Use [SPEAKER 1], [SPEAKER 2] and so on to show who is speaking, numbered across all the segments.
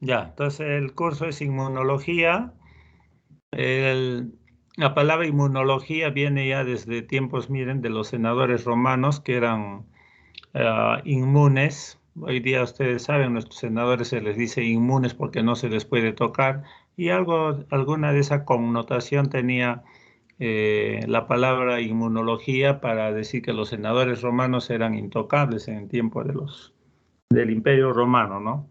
[SPEAKER 1] Ya, entonces el curso es inmunología. El- la palabra inmunología viene ya desde tiempos, miren, de los senadores romanos que eran inmunes. Hoy día ustedes saben, nuestros senadores se les dice inmunes porque no se les puede tocar y alguna de esa connotación tenía la palabra inmunología para decir que los senadores romanos eran intocables en el tiempo del Imperio Romano, ¿no?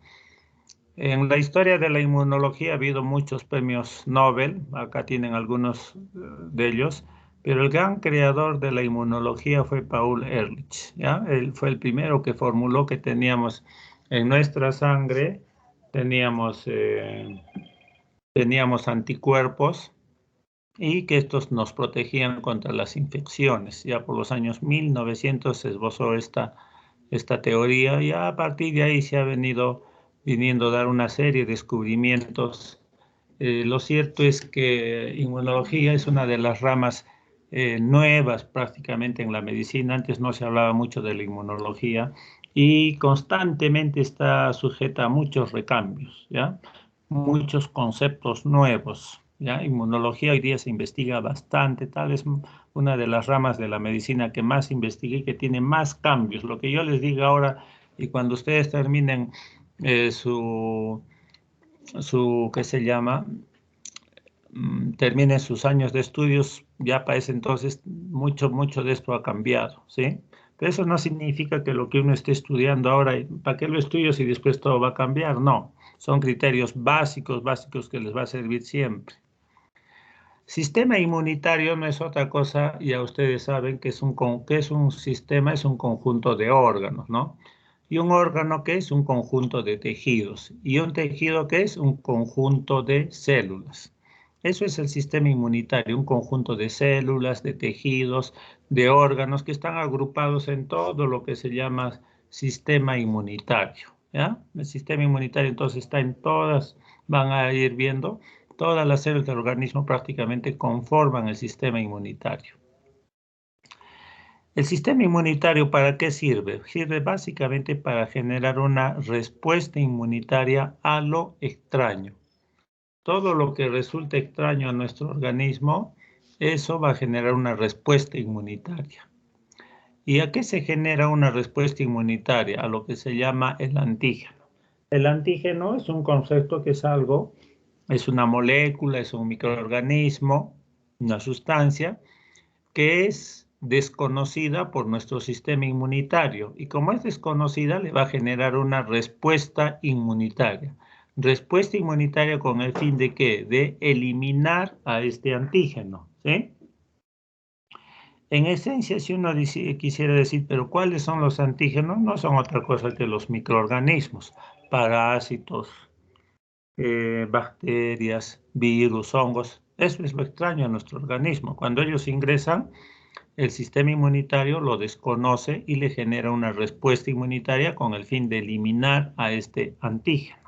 [SPEAKER 1] En la historia de la inmunología ha habido muchos premios Nobel, acá tienen algunos de ellos, pero el gran creador de la inmunología fue Paul Ehrlich, ¿ya? Él fue el primero que formuló que teníamos en nuestra sangre, teníamos, teníamos anticuerpos y que estos nos protegían contra las infecciones. Ya por los años 1900 se esbozó esta teoría y a partir de ahí se ha viniendo a dar una serie de descubrimientos. Lo cierto es que inmunología es una de las ramas nuevas prácticamente en la medicina. Antes no se hablaba mucho de la inmunología y constantemente está sujeta a muchos recambios, ¿ya? Muchos conceptos nuevos, ¿ya? Inmunología hoy día se investiga bastante, tal vez una de las ramas de la medicina que más investiga y que tiene más cambios. Lo que yo les diga ahora y cuando ustedes terminen eh, su, ¿qué se llama? Terminen sus años de estudios, ya para ese entonces mucho de esto ha cambiado, ¿sí? Pero eso no significa que lo que uno esté estudiando ahora, ¿para qué lo estudio si después todo va a cambiar? No, son criterios básicos que les va a servir siempre. Sistema inmunitario no es otra cosa, ya ustedes saben que que es un sistema, es un conjunto de órganos, ¿no? Y un órgano que es un conjunto de tejidos, y un tejido que es un conjunto de células. Eso es el sistema inmunitario, un conjunto de células, de tejidos, de órganos que están agrupados en todo lo que se llama sistema inmunitario, ¿ya? El sistema inmunitario entonces está en todas, van a ir viendo todas las células del organismo prácticamente conforman el sistema inmunitario. ¿El sistema inmunitario para qué sirve? Sirve básicamente para generar una respuesta inmunitaria a lo extraño. Todo lo que resulte extraño a nuestro organismo, eso va a generar una respuesta inmunitaria. ¿Y a qué se genera una respuesta inmunitaria? A lo que se llama el antígeno. El antígeno es un concepto que es algo, es una molécula, es un microorganismo, una sustancia que es desconocida por nuestro sistema inmunitario y como es desconocida le va a generar una respuesta inmunitaria. Respuesta inmunitaria con el fin de ¿qué? De eliminar a este antígeno, ¿sí? En esencia, si uno quisiera decir, pero ¿cuáles son los antígenos? No son otra cosa que los microorganismos, parásitos, bacterias, virus, hongos. Eso es lo extraño a nuestro organismo. Cuando ellos ingresan, el sistema inmunitario lo desconoce y le genera una respuesta inmunitaria con el fin de eliminar a este antígeno.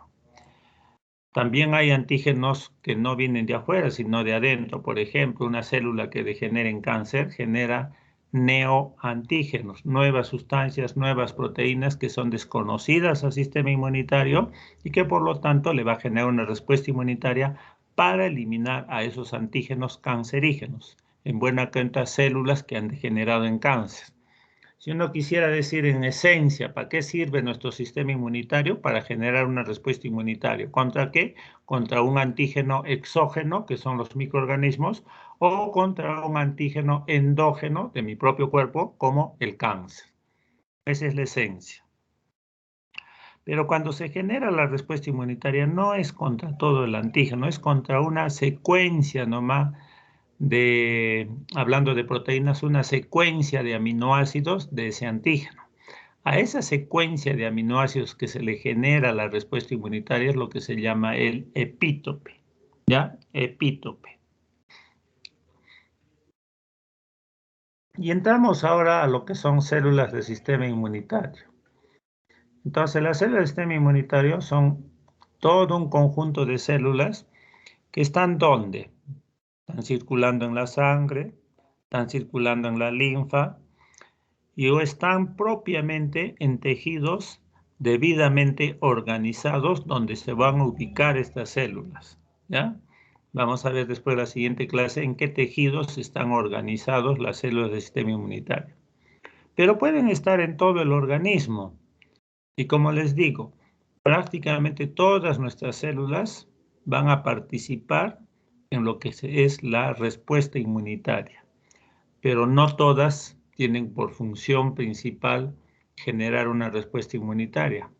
[SPEAKER 1] También hay antígenos que no vienen de afuera, sino de adentro. Por ejemplo, una célula que degenera en cáncer genera neoantígenos, nuevas sustancias, nuevas proteínas que son desconocidas al sistema inmunitario y que por lo tanto le va a generar una respuesta inmunitaria para eliminar a esos antígenos cancerígenos, en buena cuenta células que han degenerado en cáncer. Si uno quisiera decir en esencia, ¿para qué sirve nuestro sistema inmunitario? Para generar una respuesta inmunitaria. ¿Contra qué? Contra un antígeno exógeno, que son los microorganismos, o contra un antígeno endógeno de mi propio cuerpo, como el cáncer. Esa es la esencia. Pero cuando se genera la respuesta inmunitaria no es contra todo el antígeno, es contra una secuencia nomás hablando de proteínas, una secuencia de aminoácidos de ese antígeno. A esa secuencia de aminoácidos que se le genera la respuesta inmunitaria es lo que se llama el epítope, ¿ya? Epítope. Y entramos ahora a lo que son células del sistema inmunitario. Entonces, las células del sistema inmunitario son todo un conjunto de células que están ¿dónde? Están circulando en la sangre, están circulando en la linfa, y o están propiamente en tejidos debidamente organizados donde se van a ubicar estas células, ¿ya? Vamos a ver después de la siguiente clase en qué tejidos están organizados las células del sistema inmunitario. Pero pueden estar en todo el organismo. Y como les digo, prácticamente todas nuestras células van a participar en lo que es la respuesta inmunitaria. Pero no todas tienen por función principal generar una respuesta inmunitaria.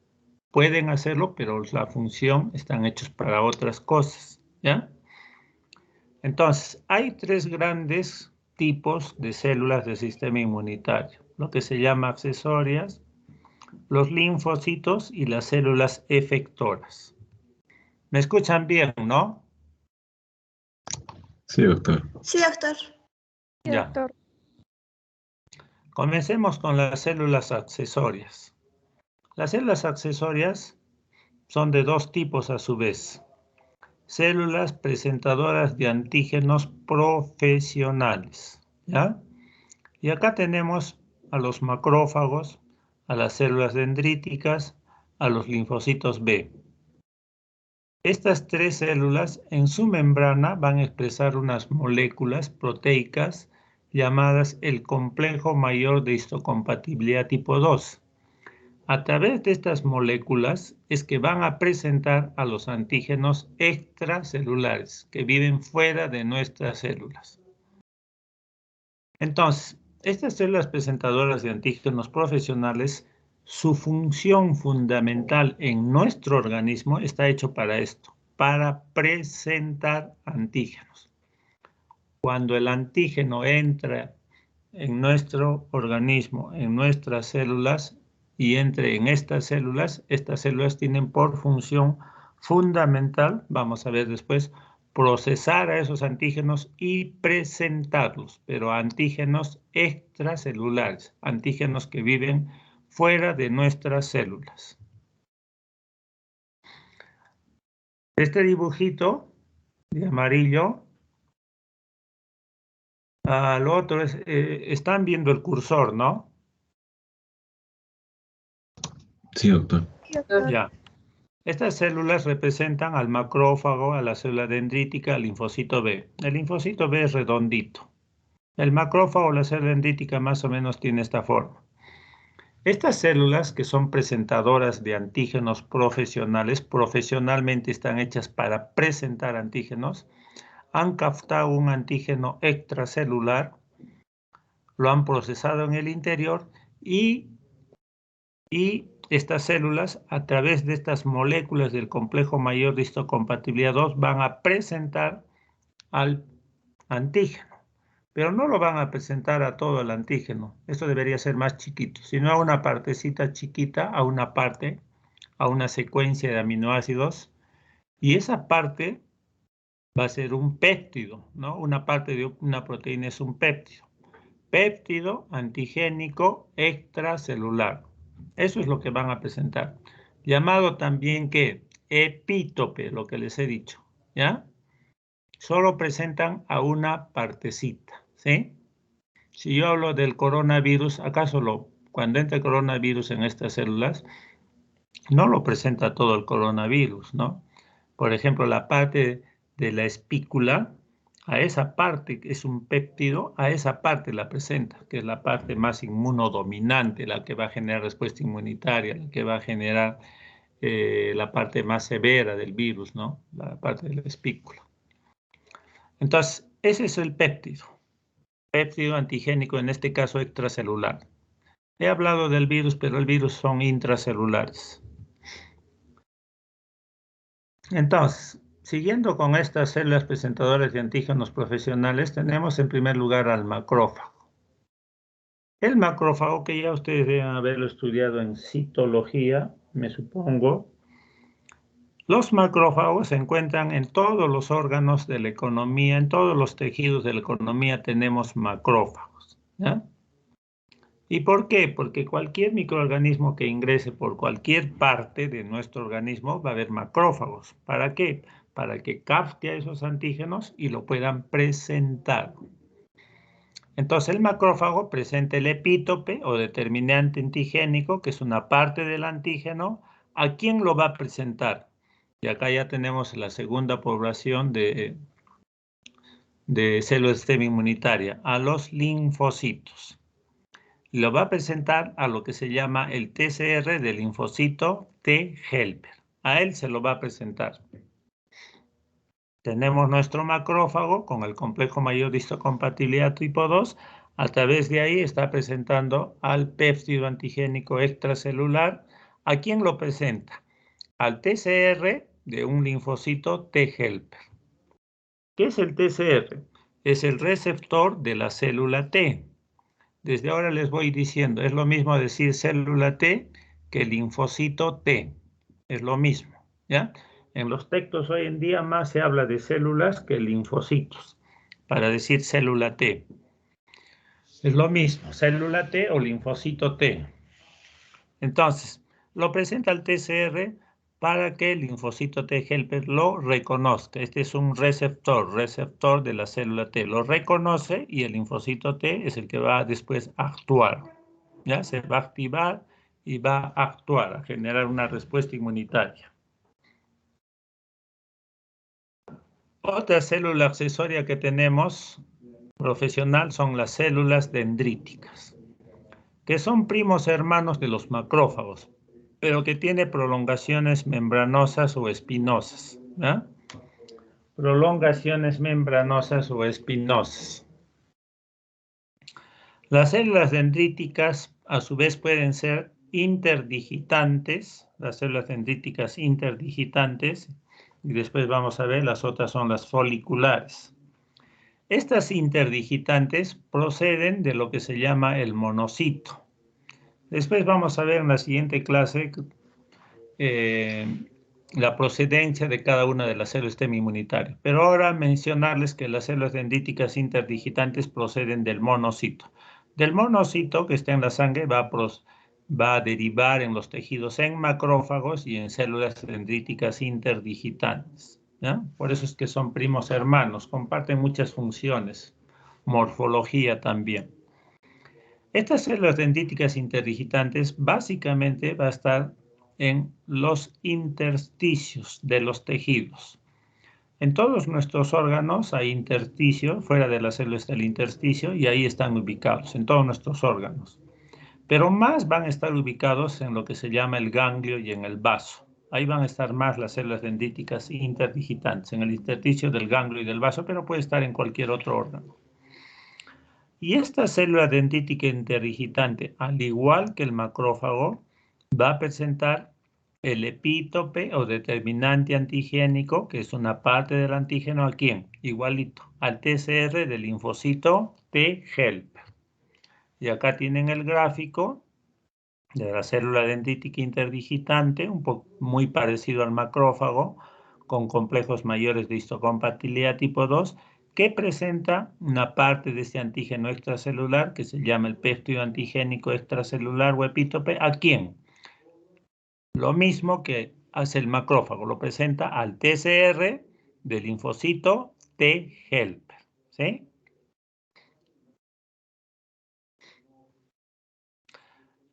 [SPEAKER 1] Pueden hacerlo, pero la función están hechos para otras cosas, ¿ya? Entonces, hay tres grandes tipos de células del sistema inmunitario, lo que se llama accesorias, los linfocitos y las células efectoras. ¿Me escuchan bien, no?
[SPEAKER 2] Sí, doctor.
[SPEAKER 3] Sí, doctor.
[SPEAKER 1] Ya.
[SPEAKER 4] Doctor.
[SPEAKER 1] Comencemos con las células accesorias. Las células accesorias son de dos tipos a su vez. Células presentadoras de antígenos profesionales, ¿ya? Y acá tenemos a los macrófagos, a las células dendríticas, a los linfocitos B. Estas tres células en su membrana van a expresar unas moléculas proteicas llamadas el complejo mayor de histocompatibilidad tipo 2. A través de estas moléculas es que van a presentar a los antígenos extracelulares que viven fuera de nuestras células. Entonces, estas células presentadoras de antígenos profesionales, su función fundamental en nuestro organismo está hecho para esto, para presentar antígenos. Cuando el antígeno entra en nuestro organismo, en nuestras células, y entre en estas células tienen por función fundamental, vamos a ver después, procesar a esos antígenos y presentarlos, pero antígenos extracelulares, antígenos que viven fuera de nuestras células. Este dibujito de amarillo, lo otro es, están viendo el cursor, ¿no?
[SPEAKER 2] Sí, doctor.
[SPEAKER 1] Ya. Estas células representan al macrófago, a la célula dendrítica, al linfocito B. El linfocito B es redondito. El macrófago, la célula dendrítica, más o menos tiene esta forma. Estas células, que son presentadoras de antígenos profesionales, profesionalmente están hechas para presentar antígenos, han captado un antígeno extracelular, lo han procesado en el interior y estas células, a través de estas moléculas del complejo mayor de histocompatibilidad 2, van a presentar al antígeno. Pero no lo van a presentar a todo el antígeno. Esto debería ser más chiquito, sino a una partecita chiquita, a una parte, a una secuencia de aminoácidos. Y esa parte va a ser un péptido, ¿no? Una parte de una proteína es un péptido. Péptido antigénico extracelular. Eso es lo que van a presentar. Llamado también que epítope, lo que les he dicho, ¿ya? Solo presentan a una partecita, ¿sí? Si yo hablo del coronavirus, ¿acaso cuando entra el coronavirus en estas células, no lo presenta todo el coronavirus, ¿no? Por ejemplo, la parte de la espícula, a esa parte que es un péptido, a esa parte la presenta, que es la parte más inmunodominante, la que va a generar respuesta inmunitaria, la que va a generar la parte más severa del virus, ¿no? La parte de la espícula. Entonces, ese es el péptido. Péptido antigénico, en este caso extracelular. He hablado del virus, pero el virus son intracelulares. Entonces, siguiendo con estas células presentadoras de antígenos profesionales, tenemos en primer lugar al macrófago. El macrófago, que ya ustedes deben haberlo estudiado en citología, me supongo. Los macrófagos se encuentran en todos los órganos de la economía, en todos los tejidos de la economía tenemos macrófagos, ¿ya? ¿Y por qué? Porque cualquier microorganismo que ingrese por cualquier parte de nuestro organismo va a haber macrófagos. ¿Para qué? Para que capte a esos antígenos y lo puedan presentar. Entonces el macrófago presenta el epítope o determinante antigénico, que es una parte del antígeno. ¿A quién lo va a presentar? Y acá ya tenemos la segunda población de células de sistema inmunitaria, a los linfocitos. Lo va a presentar a lo que se llama el TCR del linfocito T helper. A él se lo va a presentar. Tenemos nuestro macrófago con el complejo mayor de histocompatibilidad tipo 2. A través de ahí está presentando al péptido antigénico extracelular. ¿A quién lo presenta? Al TCR de un linfocito T helper. ¿Qué es el TCR? Es el receptor de la célula T. Desde ahora les voy diciendo, es lo mismo decir célula T que linfocito T. Es lo mismo, ¿ya? En los textos hoy en día más se habla de células que linfocitos, para decir célula T. Es lo mismo, célula T o linfocito T. Entonces, lo presenta el TCR para que el linfocito T helper lo reconozca. Este es un receptor de la célula T. Lo reconoce y el linfocito T es el que va después a actuar. ¿Ya? Se va a activar y va a actuar, a generar una respuesta inmunitaria. Otra célula accesoria que tenemos profesional son las células dendríticas, que son primos hermanos de los macrófagos, pero que tiene prolongaciones membranosas o espinosas. ¿Eh? Prolongaciones membranosas o espinosas. Las células dendríticas a su vez pueden ser interdigitantes, las células dendríticas interdigitantes, y después vamos a ver, las otras son las foliculares. Estas interdigitantes proceden de lo que se llama el monocito. Después vamos a ver en la siguiente clase la procedencia de cada una de las células del sistema inmunitario. Pero ahora mencionarles que las células dendríticas interdigitantes proceden del monocito. Del monocito que está en la sangre va a derivar en los tejidos en macrófagos y en células dendríticas interdigitantes. ¿Ya? Por eso es que son primos hermanos, comparten muchas funciones, morfología también. Estas células dendríticas interdigitantes básicamente va a estar en los intersticios de los tejidos. En todos nuestros órganos hay intersticio, fuera de las células del intersticio, y ahí están ubicados, en todos nuestros órganos. Pero más van a estar ubicados en lo que se llama el ganglio y en el vaso. Ahí van a estar más las células dendríticas interdigitantes, en el intersticio del ganglio y del vaso, pero puede estar en cualquier otro órgano. Y esta célula dendrítica interdigitante, al igual que el macrófago, va a presentar el epítope o determinante antigénico, que es una parte del antígeno. ¿A quién? Igualito, al TCR del linfocito T helper. Y acá tienen el gráfico de la célula dendrítica interdigitante, muy parecido al macrófago, con complejos mayores de histocompatibilidad tipo 2, que presenta una parte de este antígeno extracelular que se llama el péptido antigénico extracelular o epítope. ¿A quién? Lo mismo que hace el macrófago, lo presenta al TCR del linfocito T helper. ¿Sí?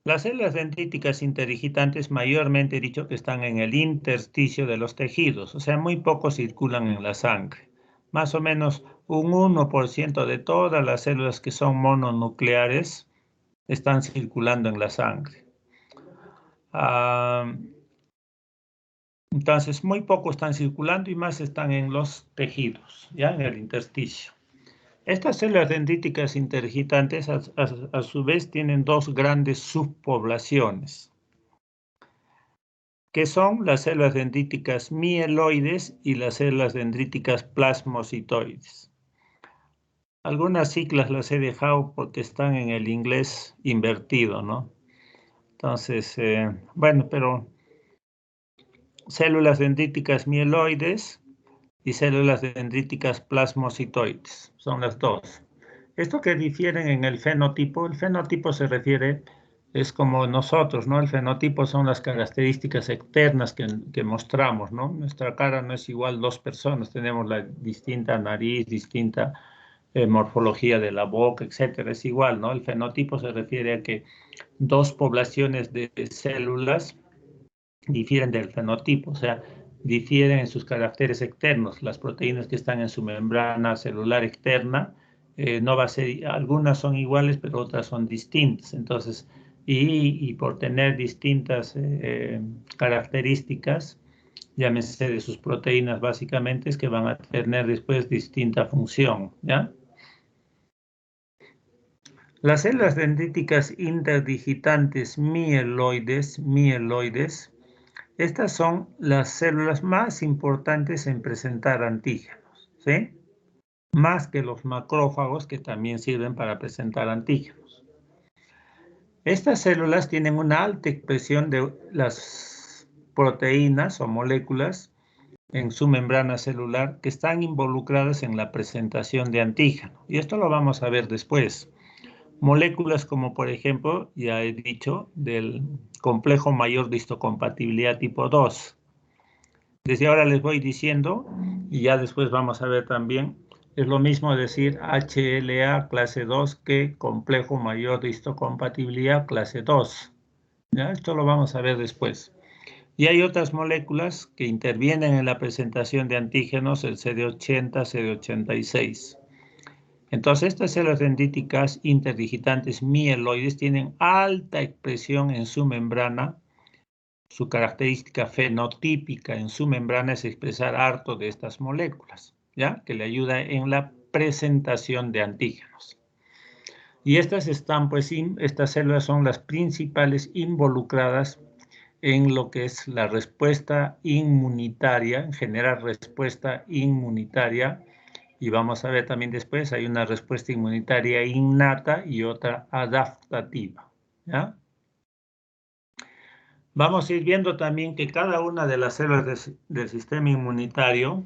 [SPEAKER 1] Las células dendríticas interdigitantes mayormente he dicho que están en el intersticio de los tejidos, o sea, muy poco circulan en la sangre. Más o menos un 1% de todas las células que son mononucleares están circulando en la sangre. Entonces, muy poco están circulando y más están en los tejidos, ya en el intersticio. Estas células dendríticas interdigitantes a su vez tienen dos grandes subpoblaciones, que son las células dendríticas mieloides y las células dendríticas plasmocitoides. Algunas siglas las he dejado porque están en el inglés invertido, ¿no? Entonces, bueno, pero células dendríticas mieloides y células dendríticas plasmocitoides, son las dos. Esto que difieren en el fenotipo se refiere, es como nosotros, ¿no? El fenotipo son las características externas que mostramos, ¿no? Nuestra cara no es igual dos personas, tenemos la distinta nariz, distinta morfología de la boca, etcétera. Es igual, ¿no? El fenotipo se refiere a que dos poblaciones de células difieren del fenotipo, o sea, difieren en sus caracteres externos. Las proteínas que están en su membrana celular externa, no va a ser, algunas son iguales, pero otras son distintas. Entonces, y por tener distintas características, llámese de sus proteínas básicamente, es que van a tener después distinta función, ¿ya? Las células dendríticas interdigitantes mieloides, estas son las células más importantes en presentar antígenos, ¿sí? Más que los macrófagos, que también sirven para presentar antígenos. Estas células tienen una alta expresión de las proteínas o moléculas en su membrana celular que están involucradas en la presentación de antígeno. Y esto lo vamos a ver después. Moléculas como, por ejemplo, ya he dicho, del complejo mayor de histocompatibilidad tipo 2. Desde ahora les voy diciendo, y ya después vamos a ver también, es lo mismo decir HLA clase 2 que complejo mayor de histocompatibilidad clase 2. ¿Ya? Esto lo vamos a ver después. Y hay otras moléculas que intervienen en la presentación de antígenos, el CD80, CD86. Entonces, estas células dendríticas interdigitantes mieloides tienen alta expresión en su membrana. Su característica fenotípica en su membrana es expresar harto de estas moléculas, ¿ya? Que le ayuda en la presentación de antígenos. Y estas están, pues, estas células son las principales involucradas en lo que es la respuesta inmunitaria, en generar respuesta inmunitaria. Y vamos a ver también después, hay una respuesta inmunitaria innata y otra adaptativa, ¿ya? Vamos a ir viendo también que cada una de las células del sistema inmunitario,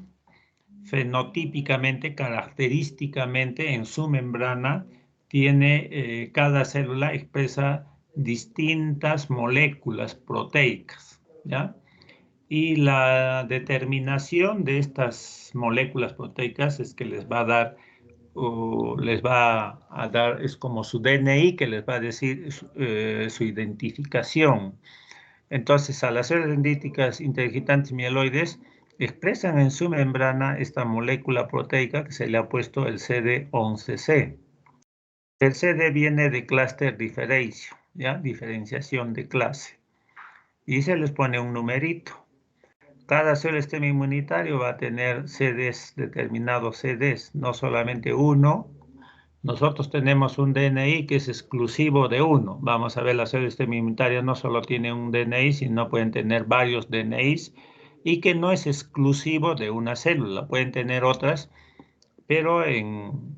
[SPEAKER 1] fenotípicamente, característicamente, en su membrana, tiene, cada célula expresa distintas moléculas proteicas, ¿ya? Y la determinación de estas moléculas proteicas es que les va a dar, es como su DNI que les va a decir su identificación. Entonces, a las células dendríticas interdigitantes mieloides expresan en su membrana esta molécula proteica que se le ha puesto el CD11C. El CD viene de cluster differentiation, ¿ya? Diferenciación de clase. Y se les pone un numerito. Cada célula del sistema inmunitario va a tener CDs, determinados CDs, no solamente uno. Nosotros tenemos un DNI que es exclusivo de uno. Vamos a ver, las células del sistema inmunitario no solo tienen un DNI, sino pueden tener varios DNIs y que no es exclusivo de una célula. Pueden tener otras, pero en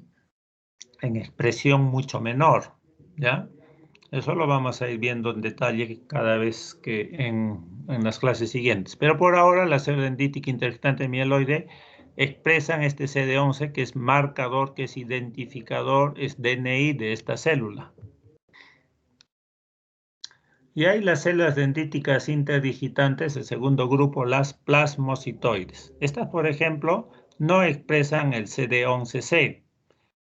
[SPEAKER 1] expresión mucho menor, ¿ya? Eso lo vamos a ir viendo en detalle cada vez que en las clases siguientes. Pero por ahora, la célula dendrítica interdigitante mieloide expresan este CD11 que es marcador, que es identificador, es DNI de esta célula. Y hay las células dendríticas interdigitantes, el segundo grupo, las plasmocitoides. Estas, por ejemplo, no expresan el CD11C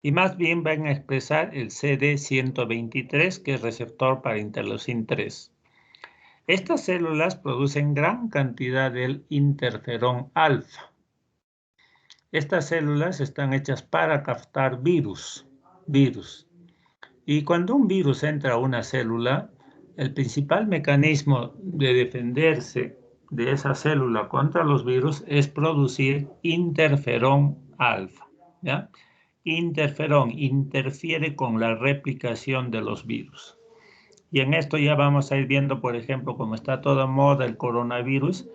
[SPEAKER 1] y más bien van a expresar el CD123, que es receptor para interleucin 3. Estas células producen gran cantidad del interferón alfa. Estas células están hechas para captar virus. Y cuando un virus entra a una célula, el principal mecanismo de defenderse de esa célula contra los virus es producir interferón alfa, ¿ya? Interferón interfiere con la replicación de los virus. Y en esto ya vamos a ir viendo, por ejemplo, como está toda moda el coronavirus,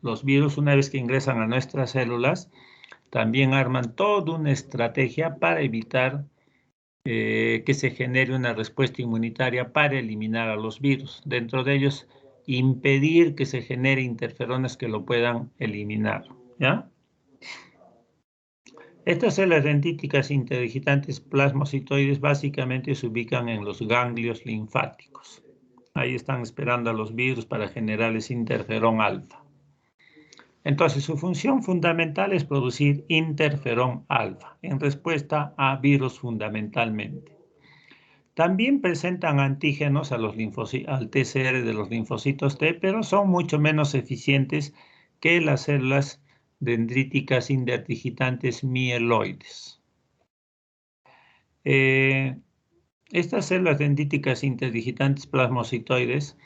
[SPEAKER 1] los virus, una vez que ingresan a nuestras células, también arman toda una estrategia para evitar que se genere una respuesta inmunitaria para eliminar a los virus. Dentro de ellos, impedir que se genere interferones que lo puedan eliminar, ¿ya? Estas células dendríticas interdigitantes plasmocitoides básicamente se ubican en los ganglios linfáticos. Ahí están esperando a los virus para generarles interferón alfa. Entonces, su función fundamental es producir interferón alfa en respuesta a virus fundamentalmente. También presentan antígenos a los al TCR de los linfocitos T, pero son mucho menos eficientes que las células dendríticas interdigitantes mieloides. Estas células dendríticas interdigitantes plasmocitoides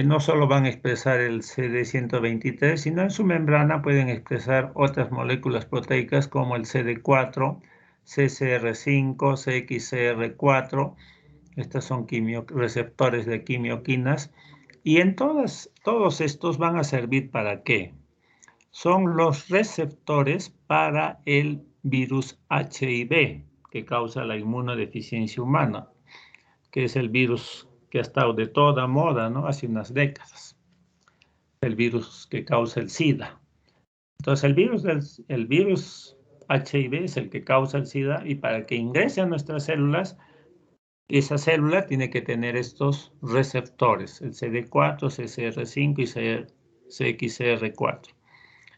[SPEAKER 1] no solo van a expresar el CD123, sino en su membrana pueden expresar otras moléculas proteicas como el CD4, CCR5, CXCR4. Estas son receptores de quimioquinas. Y en todos estos van a servir ¿para qué? Son los receptores para el virus HIV, que causa la inmunodeficiencia humana, que es el virus que ha estado de toda moda, ¿no? Hace unas décadas. El virus que causa el SIDA. Entonces, el virus HIV es el que causa el SIDA, y para que ingrese a nuestras células, esa célula tiene que tener estos receptores, el CD4, CCR5 y CXCR4.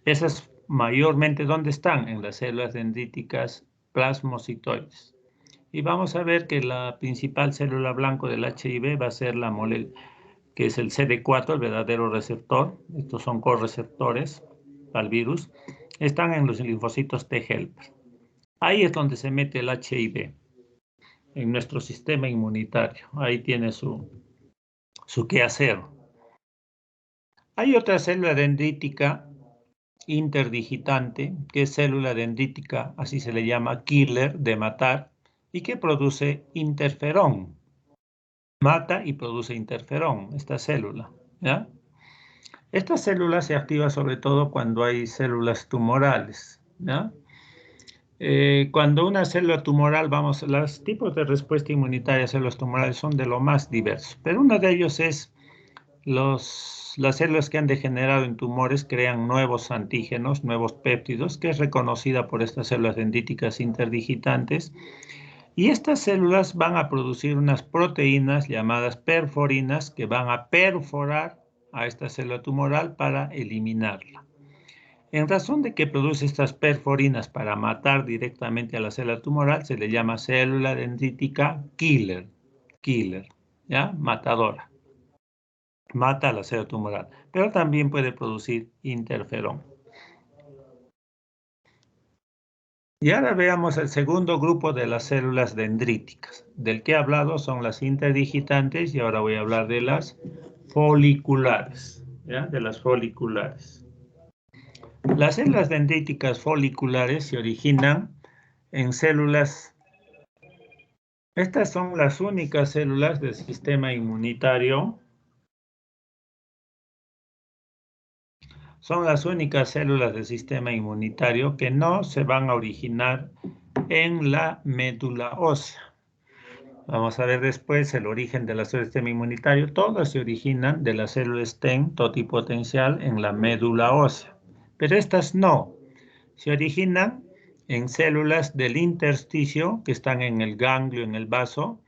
[SPEAKER 1] Esas mayormente, ¿dónde están? En las células dendríticas plasmocitoides. Y vamos a ver que la principal célula blanco del HIV va a ser la molécula, que es el CD4, el verdadero receptor. Estos son correceptores al virus. Están en los linfocitos T helper. Ahí es donde se mete el HIV, en nuestro sistema inmunitario. Ahí tiene su quehacer. Hay otra célula dendrítica interdigitante, que es célula dendrítica, así se le llama, killer, de matar, y que produce interferón. Mata y produce interferón, esta célula, ¿ya? Esta célula se activa sobre todo cuando hay células tumorales, ¿ya? Cuando una célula tumoral, los tipos de respuesta inmunitaria a células tumorales son de lo más diversos, pero uno de ellos es las células que han degenerado en tumores crean nuevos antígenos, nuevos péptidos, que es reconocida por estas células dendríticas interdigitantes, y estas células van a producir unas proteínas llamadas perforinas que van a perforar a esta célula tumoral para eliminarla. En razón de que produce estas perforinas para matar directamente a la célula tumoral, se le llama célula dendrítica killer, ¿ya? Matadora. Mata a la célula tumoral, pero también puede producir interferón. Y ahora veamos el segundo grupo de las células dendríticas. Del que he hablado son las interdigitantes, y ahora voy a hablar de las foliculares, ¿ya? De las foliculares. Las células dendríticas foliculares se originan en células. Estas son las únicas células del sistema inmunitario. Son las únicas células del sistema inmunitario que no se van a originar en la médula ósea. Vamos a ver después el origen de la célula del sistema inmunitario. Todas se originan de la célula STEM totipotencial en la médula ósea, pero estas no. Se originan en células del intersticio que están en el ganglio, en el vaso,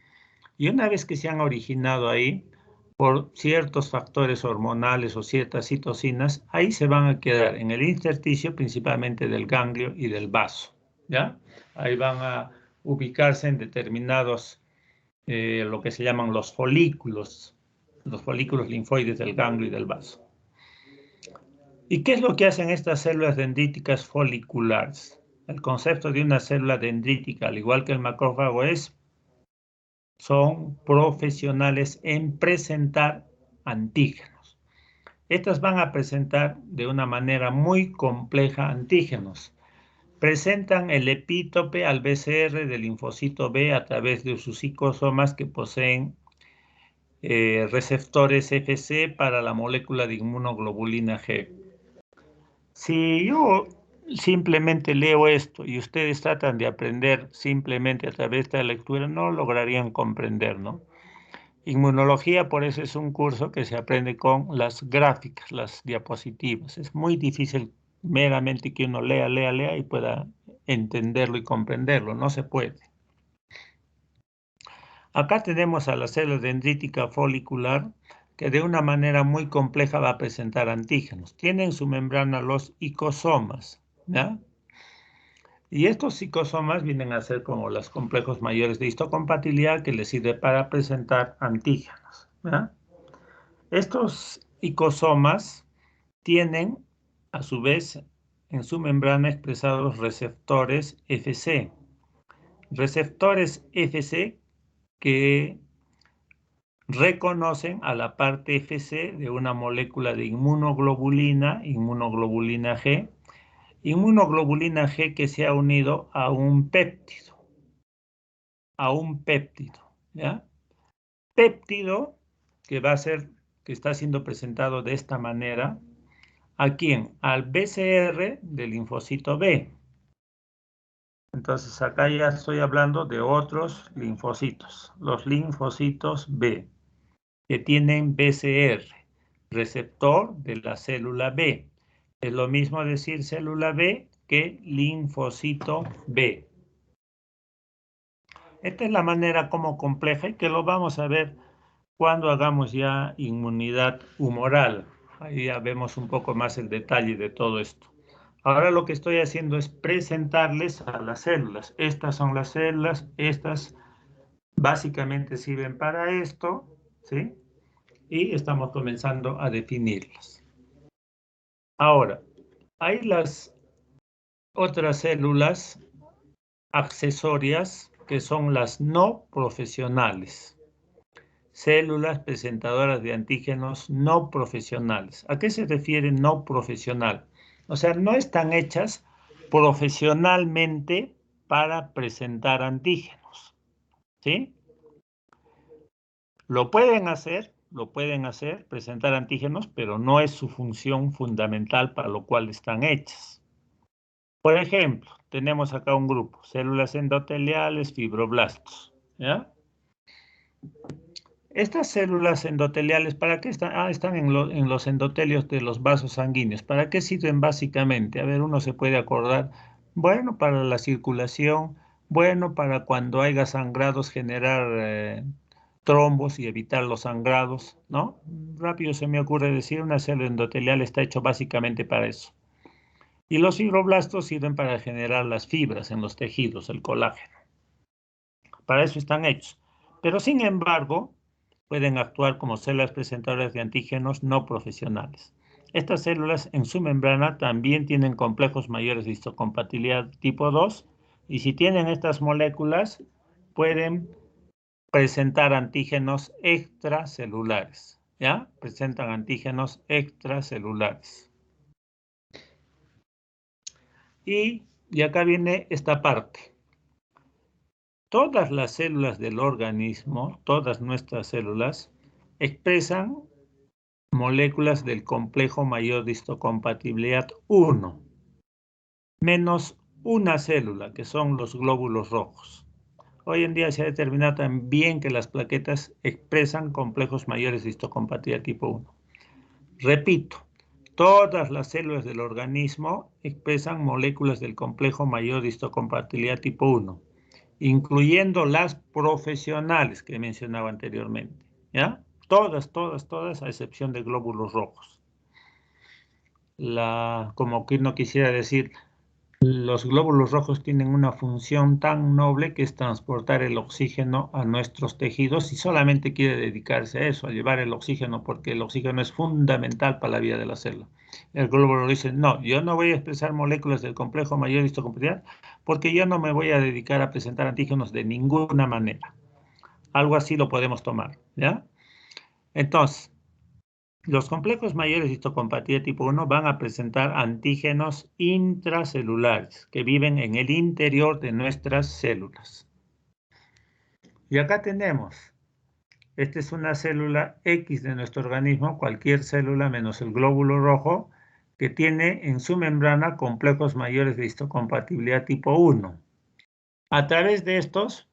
[SPEAKER 1] y una vez que se han originado ahí, por ciertos factores hormonales o ciertas citocinas, ahí se van a quedar en el intersticio, principalmente del ganglio y del vaso, ¿ya? Ahí van a ubicarse en determinados, lo que se llaman los folículos linfoides del ganglio y del vaso. ¿Y qué es lo que hacen estas células dendríticas foliculares? El concepto de una célula dendrítica, al igual que el macrófago, son profesionales en presentar antígenos. Estas van a presentar de una manera muy compleja antígenos. Presentan el epítope al BCR del linfocito B a través de sus psicosomas que poseen receptores FC para la molécula de inmunoglobulina G. Si yo simplemente leo esto y ustedes tratan de aprender simplemente a través de esta lectura, no lograrían comprender, ¿no? Inmunología, por eso es un curso que se aprende con las gráficas, las diapositivas. Es muy difícil meramente que uno lea y pueda entenderlo y comprenderlo. No se puede. Acá tenemos a la célula dendrítica folicular, que de una manera muy compleja va a presentar antígenos. Tiene en su membrana los icosomas, ¿ya? Y estos icosomas vienen a ser como los complejos mayores de histocompatibilidad que les sirve para presentar antígenos, ¿ya? Estos icosomas tienen, a su vez, en su membrana expresados receptores Fc. Receptores Fc que reconocen a la parte Fc de una molécula de inmunoglobulina G, inmunoglobulina G que se ha unido a un péptido, ¿ya? Péptido que está siendo presentado de esta manera. ¿A quién? Al BCR del linfocito B. Entonces acá ya estoy hablando de otros linfocitos, los linfocitos B, que tienen BCR, receptor de la célula B. Es lo mismo decir célula B que linfocito B. Esta es la manera como compleja y que lo vamos a ver cuando hagamos ya inmunidad humoral. Ahí ya vemos un poco más el detalle de todo esto. Ahora lo que estoy haciendo es presentarles a las células. Estas son las células, estas básicamente sirven para esto, ¿sí? Y estamos comenzando a definirlas. Ahora, hay las otras células accesorias que son las no profesionales. Células presentadoras de antígenos no profesionales. ¿A qué se refiere no profesional? O sea, no están hechas profesionalmente para presentar antígenos, ¿sí? Lo pueden hacer, presentar antígenos, pero no es su función fundamental para lo cual están hechas. Por ejemplo, tenemos acá un grupo, células endoteliales, fibroblastos, ¿ya? Estas células endoteliales, ¿para qué están? Están en los endotelios de los vasos sanguíneos. ¿Para qué sirven básicamente? A ver, uno se puede acordar. Bueno, para la circulación, bueno, para cuando haya sangrados generar trombos y evitar los sangrados, ¿no? Rápido se me ocurre decir, una célula endotelial está hecho básicamente para eso. Y los fibroblastos sirven para generar las fibras en los tejidos, el colágeno. Para eso están hechos. Pero sin embargo, pueden actuar como células presentadoras de antígenos no profesionales. Estas células en su membrana también tienen complejos mayores de histocompatibilidad tipo 2 y si tienen estas moléculas pueden presentar antígenos extracelulares, ¿ya? Presentan antígenos extracelulares. Y acá viene esta parte. Todas las células del organismo, todas nuestras células, expresan moléculas del complejo mayor de histocompatibilidad 1, menos una célula, que son los glóbulos rojos. Hoy en día se ha determinado también que las plaquetas expresan complejos mayores de histocompatibilidad tipo 1. Repito, todas las células del organismo expresan moléculas del complejo mayor de histocompatibilidad tipo 1, incluyendo las profesionales que mencionaba anteriormente, ¿ya? Todas, a excepción de glóbulos rojos. Como que no quisiera decir, los glóbulos rojos tienen una función tan noble que es transportar el oxígeno a nuestros tejidos y solamente quiere dedicarse a eso, a llevar el oxígeno, porque el oxígeno es fundamental para la vida de la célula. El glóbulo dice, no, yo no voy a expresar moléculas del complejo mayor de histocompatibilidad porque yo no me voy a dedicar a presentar antígenos de ninguna manera. Algo así lo podemos tomar, ¿ya? Entonces, los complejos mayores de histocompatibilidad tipo 1 van a presentar antígenos intracelulares que viven en el interior de nuestras células. Y acá tenemos, esta es una célula X de nuestro organismo, cualquier célula menos el glóbulo rojo, que tiene en su membrana complejos mayores de histocompatibilidad tipo 1. A través de estos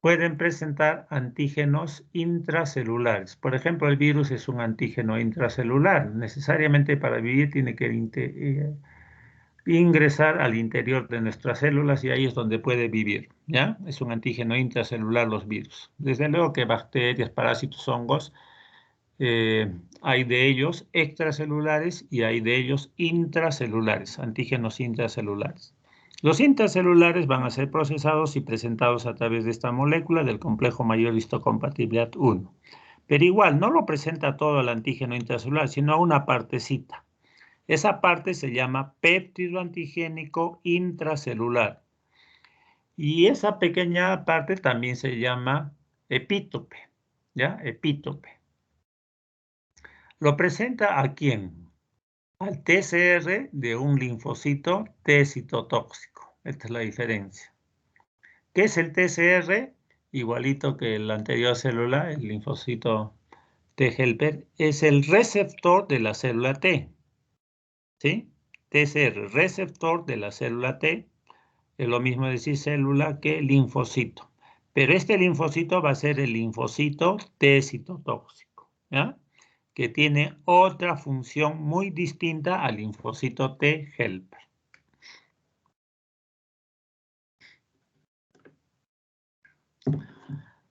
[SPEAKER 1] pueden presentar antígenos intracelulares. Por ejemplo, el virus es un antígeno intracelular. Necesariamente para vivir tiene que ingresar al interior de nuestras células y ahí es donde puede vivir, ¿ya? Es un antígeno intracelular los virus. Desde luego que bacterias, parásitos, hongos, hay de ellos extracelulares y hay de ellos intracelulares, antígenos intracelulares. Los intracelulares van a ser procesados y presentados a través de esta molécula del complejo mayor histocompatibilidad 1. Pero igual, no lo presenta todo el antígeno intracelular, sino una partecita. Esa parte se llama péptido antigénico intracelular. Y esa pequeña parte también se llama epítope, ¿ya? Epítope. ¿Lo presenta a quién? Al TCR de un linfocito T citotóxico. Esta es la diferencia. ¿Qué es el TCR? Igualito que el anterior célula, el linfocito T helper, es el receptor de la célula T. ¿Sí? TCR, receptor de la célula T, es lo mismo decir célula que linfocito. Pero este linfocito va a ser el linfocito T citotóxico, ¿ya? Que tiene otra función muy distinta al linfocito T helper.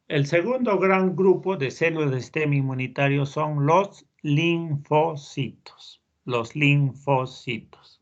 [SPEAKER 1] El segundo gran grupo de células del sistema inmunitario son los linfocitos. Los linfocitos.